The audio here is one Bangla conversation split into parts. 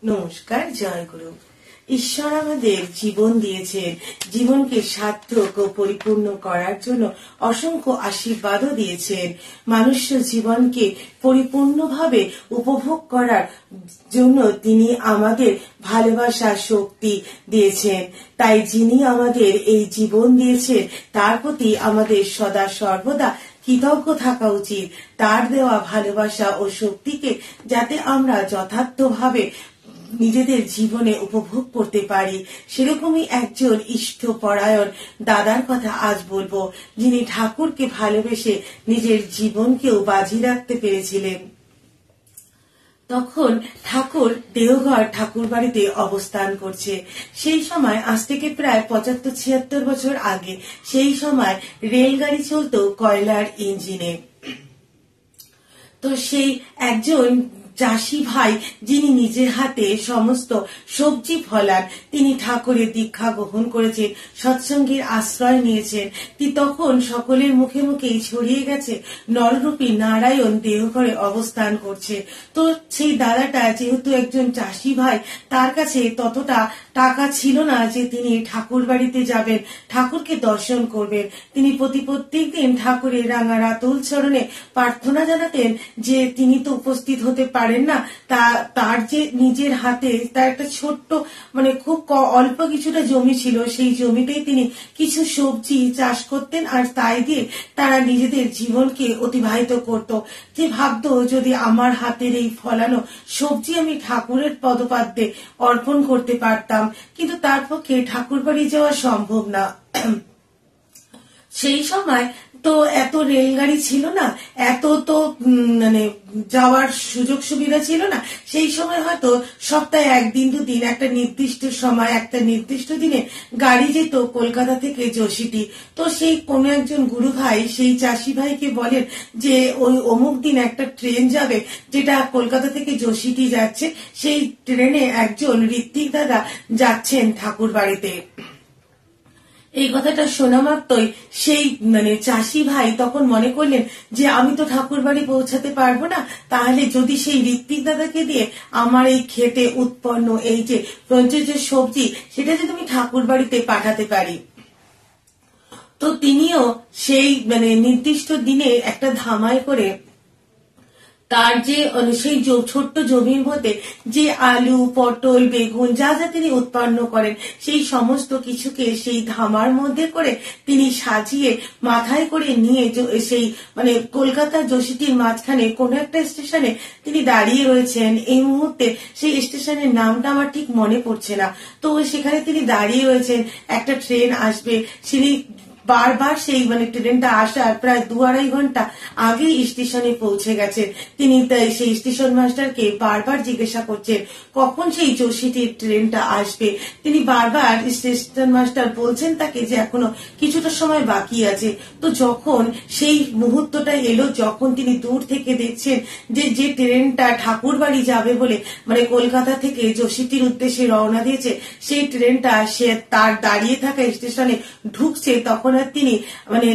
নমস্কার, জয় গুরু। ঈশ্বর আমাদের জীবন দিয়েছেন, জীবনকে সার্থক ও পরিপূর্ণ করার জন্য অসংখ্য আশীর্বাদও দিয়েছেন। মানুষ্য জীবনকে পরিপূর্ণভাবে উপভোগ করার জন্য তিনি আমাদের ভালোবাসা শক্তি দিয়েছেন। তাই যিনি আমাদের এই জীবন দিয়েছেন তার প্রতি আমাদের সদা সর্বদা কৃতজ্ঞ থাকা উচিত। তার দেওয়া ভালোবাসা ও শক্তিকে যাতে আমরা যথার্থভাবে নিজেদের জীবনে উপভোগ করতে পারি, সেরকমই একজন ইষ্টপরায়ণ দাদার কথা আজ বলবো, যিনি ঠাকুরকে ভালোবেসে নিজের জীবনকেও বাজি রাখতে পেরেছিলেন। তখন ঠাকুর দেওঘর ঠাকুর বাড়িতে অবস্থান করছে। সেই সময় আজ থেকে প্রায় ৭৫-৭৬ বছর আগে সেই সময় রেলগাড়ি চলতো কয়লার ইঞ্জিনে। তো সেই একজন চাষি ভাই, যিনি নিজের হাতে সমস্ত সবজি ফলান, তিনি ঠাকুরের দীক্ষা গ্রহণ করেছেন, সৎসঙ্গের আশ্রয় নিয়েছেন। তখন সকলের মুখে মুখেই ছড়িয়ে গেছে নররূপী নারায়ণ দেওঘরে অবস্থান করছে। তো সেই দাদাটা যেহেতু একজন চাষি ভাই, তার কাছে ততটা টাকা ছিল না যে তিনি ঠাকুর বাড়িতে যাবেন, ঠাকুরকে দর্শন করবেন। তিনি প্রত্যেক দিন ঠাকুরের রাঙা রাতুল চরণে প্রার্থনা জানাতেন যে তিনি তো উপস্থিত হতে পারেন না, তার যে নিজের হাতে তার একটা ছোট্ট খুব অল্প কিছুটা জমি ছিল, সেই জমিতেই তিনি কিছু সবজি চাষ করতেন, আর তাই দিয়ে তারা নিজেদের জীবনকে অতিবাহিত করত। যে ভাবতো যদি আমার হাতের এই ফলানো সবজি আমি ঠাকুরের পদপাদ্যে অর্পণ করতে পারতাম, কিন্তু তার পক্ষে ঠাকুর বাড়ি যাওয়া সম্ভব না। সেই সময় তো এত রেলগাড়ি ছিল না, এত তো যাওয়ার সুযোগ সুবিধা ছিল না। সেই সময় হয়তো সপ্তাহে একদিন দুদিন একটা নির্দিষ্ট সময় একটা নির্দিষ্ট দিনে গাড়ি যেত কলকাতা থেকে যোশীটি। তো সেই কোনো একজন গুরু ভাই সেই চাষি ভাইকে বলেন যে ওই অমুক দিন একটা ট্রেন যাবে যেটা কলকাতা থেকে যোশীটি যাচ্ছে, সেই ট্রেনে একজন ঋত্বিক দাদা যাচ্ছেন ঠাকুর বাড়িতে। এই কথাটা শোনা মাত্রই সেই চাষি ভাই তখন মনে করলেন যে আমি তো ঠাকুর বাড়ি পৌঁছাতে পারবো না, তাহলে যদি সেই ঋত্বিক দাদাকে দিয়ে আমার এই খেতে উৎপন্ন এই যে প্রযোজ্য সবজি সেটা যদি আমি ঠাকুর বাড়িতে পাঠাতে পারি। তো তিনিও সেই নির্দিষ্ট দিনে একটা ধামায় করে তার যে সেই ছোট্ট জমির মধ্যে যে আলু, পটল, বেগুন যা যা তিনি উৎপন্ন করেন, সেই সমস্ত কিছুকে সেই ধামার মধ্যে করে তিনি সাজিয়ে মাথায় করে নিয়ে সেই কলকাতা যোশীটির মাঝখানে কোন একটা স্টেশনে তিনি দাঁড়িয়ে রয়েছেন। এই মুহূর্তে সেই স্টেশনের নামটা আমার ঠিক মনে পড়ছে না। তো সেখানে তিনি দাঁড়িয়ে রয়েছেন, একটা ট্রেন আসবে, তিনি বারবার সেই ট্রেনটা আসার প্রায় ২-২.৫ ঘন্টা আগেই স্টেশনে পৌঁছে গেছেন। তিনি সেই স্টেশন মাস্টারকে বারবার জিজ্ঞাসা করছেন কখন সেই যোশীটির ট্রেনটা আসবে। তিনি বারবার স্টেশন মাস্টার বলছেন তাকে যে এখনো কিছুটা সময় বাকি আছে। তো যখন সেই মুহূর্তটা এলো, যখন তিনি দূর থেকে দেখছেন যে ট্রেনটা ঠাকুর বাড়ি যাবে বলে কলকাতা থেকে যোশীটির উদ্দেশ্যে রওনা দিয়েছে, সেই ট্রেনটা সে তার দাঁড়িয়ে থাকা স্টেশনে ঢুকছে, তখন তিনি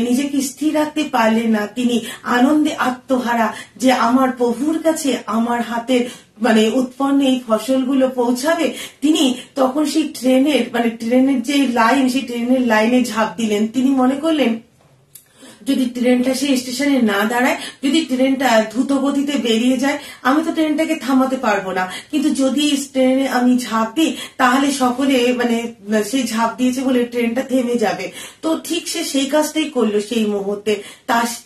নিজেকে স্থির রাখতে পারলেন না। তিনি আনন্দে আত্মহারা যে আমার প্রভুর কাছে আমার হাতের উৎপন্ন এই ফসলগুলো পৌঁছাবে। তিনি তখন সেই ট্রেনের যে লাইন, সেই ট্রেনের লাইনে ঝাঁপ দিলেন। তিনি মনে করলেন যদি ট্রেনটা সেই স্টেশনে না দাঁড়ায়, যদি ট্রেনটা দ্রুত গতিতে বেরিয়ে যায়, আমি তো ট্রেনটাকে থামাতে পারবো না, কিন্তু যদি ট্রেনে আমি ঝাঁপ দিই তাহলে সকলে সে ঝাঁপ দিয়েছে বলে ট্রেনটা থেমে যাবে। তো ঠিক সে সেই কাজটাই করলো সেই মুহূর্তে।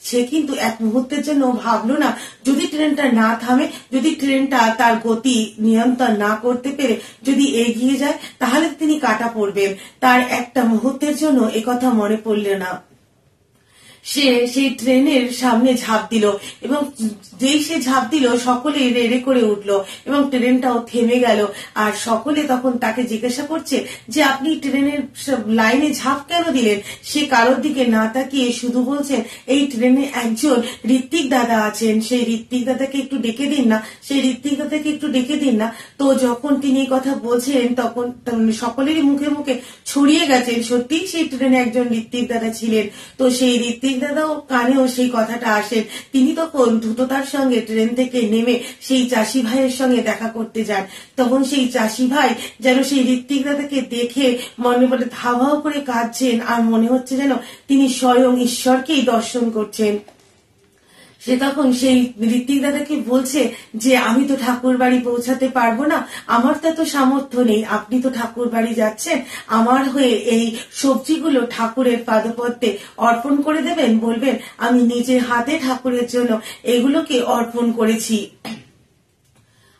সে কিন্তু এক মুহূর্তের জন্য ভাবলো না যদি ট্রেনটা না থামে, যদি ট্রেনটা তার গতি নিয়ন্ত্রণ না করতে পেরে যদি এগিয়ে যায়, তাহলে তিনি কাটা পড়বেন। তার একটা মুহূর্তের জন্য একথা মনে পড়ল না। সে সেই ট্রেনের সামনে ঝাঁপ দিল, এবং যেই সে ঝাঁপ দিল সকলে রেড়ে করে উঠলো এবং ট্রেনটাও থেমে গেল। আর সকলে তখন তাকে জিজ্ঞাসা করছে যে আপনি ট্রেনের লাইনে ঝাঁপ কেন দিলেন? সে কারোর দিকে না তাকিয়ে শুধু বলছেন এই ট্রেনে একজন ঋত্বিক দাদা আছেন, সেই ঋত্বিক দাদাকে একটু ডেকে দিন না, সেই ঋত্বিক দাদাকে একটু ডেকে দিন না। তো যখন তিনি এই কথা বলছেন তখন সকলেরই মুখে মুখে ছড়িয়ে গেছেন সত্যি সেই ট্রেনে একজন ঋত্বিক দাদা ছিলেন। তো সেই ঋত্বিক দাদাও কানেও সেই কথাটা আসেন। তিনি তখন দ্রুততার সঙ্গে ট্রেন থেকে নেমে সেই চাষি ভাইয়ের সঙ্গে দেখা করতে যান। তখন সেই চাষি ভাই যেন সেই ঋত্বিক দাদাকে দেখে মনে মনে ধাওয়াও করে কাঁদছেন, আর মনে হচ্ছে যেন তিনি স্বয়ং ঈশ্বরকেই দর্শন করছেন। সে তখন সেই ঋত্বিক দাদাকে বলছে যে আমি তো ঠাকুর বাড়ি পৌঁছাতে পারবো না, আমার তো এত সামর্থ্য নেই, আপনি তো ঠাকুর বাড়ি যাচ্ছেন, আমার হয়ে এই সবজিগুলো ঠাকুরের পাদপদ্মে অর্পণ করে দেবেন, বলবেন আমি নিজের হাতে ঠাকুরের জন্য এগুলোকে অর্পণ করেছি।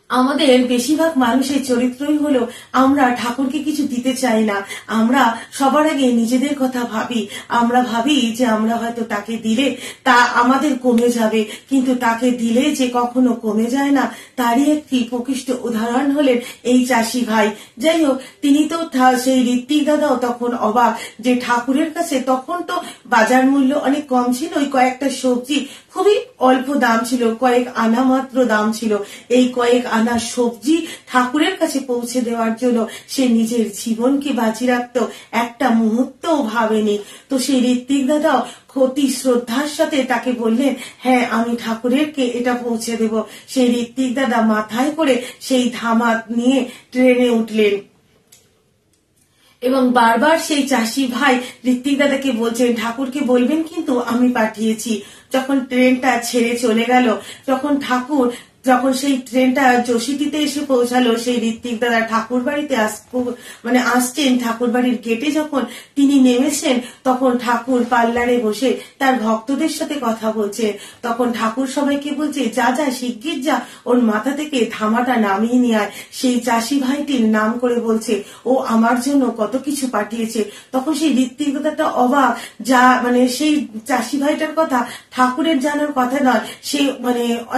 আমাদের বেশিরভাগ মানুষের চরিত্রই হলো আমরা ঠাকুরকে কিছু দিতে চাই না, আমরা সবার আগে নিজেদের কথা ভাবি। আমরা ভাবি যে আমরা হয়তো তাকে দিলে তা আমাদের কমে যাবে, কিন্তু তাকে দিলে যে কখনো কমে যায় না তারই একটি প্রকৃষ্ট উদাহরণ হলেন এই চাষি ভাই। যাই হোক, তিনি তো সেই ঋত্বিক দাদাও তখন অবাক যে ঠাকুরের কাছে তখন তো বাজার মূল্য অনেক কম ছিল, ওই কয়েকটা সবজি খুবই অল্প দাম ছিল, কয়েক আনা মাত্র দাম ছিল। এই কয়েক আনা সবজি ঠাকুরের কাছে পৌঁছে দেওয়ার জন্য সে নিজের জীবনকে বাজি রাখত, একটা মুহূর্তও ভাবেনি। তো সেই ঋত্বিক দাদাও অতি শ্রদ্ধার সাথে তাকে বললেন হ্যাঁ আমি ঠাকুরেরকে এটা পৌঁছে দেব। সেই ঋত্বিক দাদা মাথায় করে সেই ধামা নিয়ে ট্রেনে উঠলেন এবং বারবার সেই চাষি ভাই ঋত্বিক দাদাকে বলছেন ঠাকুরকে বলবেন কিন্তু আমি পাঠিয়েছি। যখন ট্রেনটা ছেড়ে চলে গেল, যখন সেই ট্রেনটা যোশীটিতে এসে পৌঁছালো, সেই ঋত্বিক দাদা ঠাকুর বাড়িতে আসছেন, ঠাকুর বাড়ির গেটে যখন তিনি নেমেছেন তখন ঠাকুর পাল্লারে বসে তার ভক্তদের সাথে কথা বলছে। তখন ঠাকুর সবাইকে বলছে যা যা শিগগির যা, ওর মাথা থেকে ধামাটা নামিয়ে নিয়ে আয়। সেই চাষি ভাইটির নাম করে বলছে ও আমার জন্য কত কিছু পাঠিয়েছে। তখন সেই ঋত্বিক দাদাটা অবাক, যা সেই চাষি ভাইটার কথা ঠাকুরের জানার কথা নয়, সে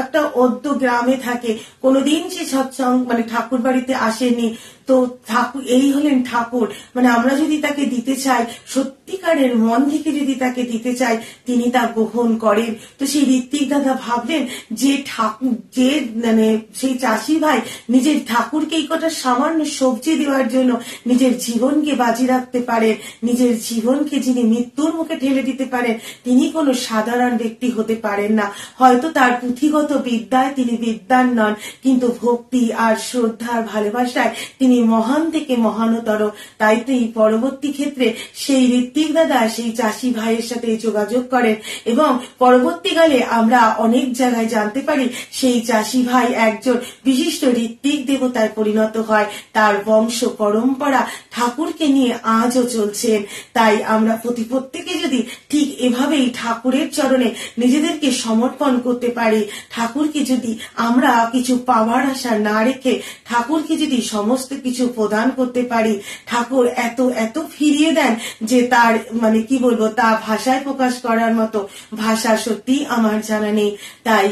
একটা অদ্য গ্রামে থাকে, কোনোদিন সে সৎসঙ্গ ঠাকুর বাড়িতে আসেনি। তো ঠাকুর এই হলেন ঠাকুর, আমরা যদি তাকে দিতে চাই, সত্যিকারের মন থেকে যদি তাকে দিতে চাই, তিনি তা গ্রহণ করেন। তো সেই ঋত্বিক দাদা ভাবলেন যে ঠাকুর সেই চাষি ভাই নিজের ঠাকুরকে এই কটা সামান্য সবজি দেওয়ার জন্য নিজের জীবনকে বাজি রাখতে পারেন, নিজের জীবনকে যিনি মৃত্যুর মুখে ঠেলে দিতে পারেন, তিনি কোনো সাধারণ ব্যক্তি হতে পারেন না। হয়তো তার পুঁথিগত বিদ্যায় তিনি বিদ্বান নন, কিন্তু ভক্তি আর শ্রদ্ধার ভালোবাসায় তিনি মহান থেকে মহানতর। তাই তো এই পরবর্তী ক্ষেত্রে সেই ঋত্বিক দাদা সেই চাষি ভাইয়ের সাথে যোগাযোগ করেন এবং পরবর্তীকালে আমরা অনেক জায়গায় জানতে পারি সেই চাষি ভাই একজন বিশিষ্ট ঋত্বিক দেবতায় পরিণত হয়। তার বংশ পরম্পরা ঠাকুরকে নিয়ে আজও চলছেন। তাই আমরা প্রত্যেকে যদি ঠিক এভাবেই ঠাকুরের চরণে নিজেদেরকে সমর্পণ করতে পারি, ঠাকুরকে যদি আমরা কিছু পাওয়ার আশা না রেখে ঠাকুরকে যদি সমস্ত কিছু প্রদান করতে পারি, ঠাকুর এত এত ফিরিয়ে দেন যে তার কি বলবো, তা ভাষায় প্রকাশ করার মতো ভাষা সত্যি আমার জানা নেই। তাই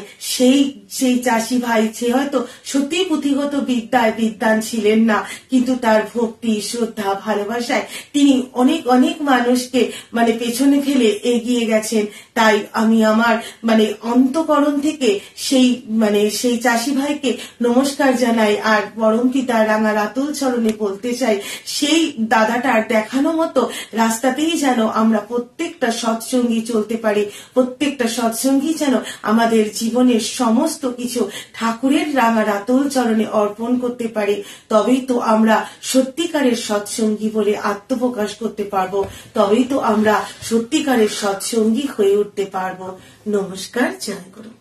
সেই চাষি ভাই, সে হয়তো সত্যি পুঁথিগত বিদ্যায় বিদ্বান ছিলেন না, কিন্তু তার ভক্তি শ্রদ্ধা ভালোবাসায় তিনি অনেক অনেক মানুষকে পেছনে ফেলে এগিয়ে গেছেন। তাই আমি আমার অন্তঃকরণ থেকে সেই চাষি ভাইকে নমস্কার জানাই, আর পরম পিতা রাঙা রাতুল চরণে বলতে চাই সেই দাদাটার দেখানো মতো রাস্তাতেই যেন আমরা প্রত্যেকটা সৎসঙ্গী চলতে পারি, প্রত্যেকটা সৎসঙ্গী যেন আমাদের জীবনের সমস্ত কিছু ঠাকুরের রাঙা রাতুল চরণে অর্পণ করতে পারি। তবেই তো আমরা সত্যিকারের সৎসঙ্গী বলে আত্মপ্রকাশ করতে পারবো, তবেই তো আমরা সত্যিকারের সৎসঙ্গী হয়ে উঠতে পারবো। নমস্কার, জয় গুরু।